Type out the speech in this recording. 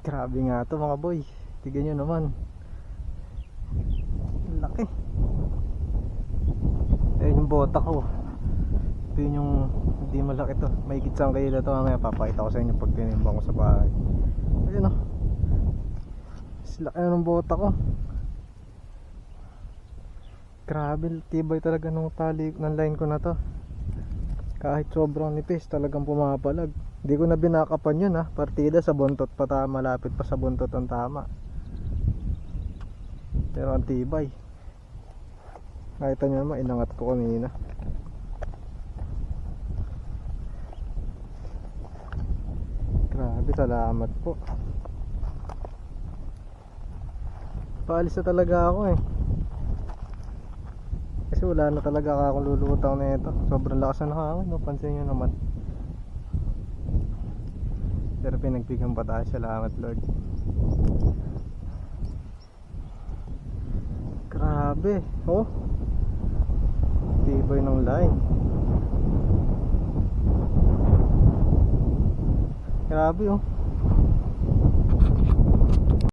Grabe nga to mga boy. Tignan nyo naman. Laki. Ayun yung bota ko. Ito yung hindi malaki to. May gitsang kayo na to. Mamaya papakita ko sa inyo pag tinimbang ko sa bahay. Ayun o. Laki na ng bota ko. Grabe, tibay talaga ng tali ng line ko na to. Kahit sobrang nipis, talagang pumapalag. Hindi ko na binakapan yun ha. Partida sa buntot pa, malapit pa sa buntot ang tama. Pero ang tibay. Nakita nyo naman, inangat ko kanina. Grabe, salamat po. Paalis na talaga ako eh. Kasi wala na talaga akong lulutang na ito. Sobrang lakas ng hangin, no? Pansin nyo naman. Pero pinagbigyan pa tayo. Salamat Lord. Grabe. Oh, tibay ng line. Grabe oh.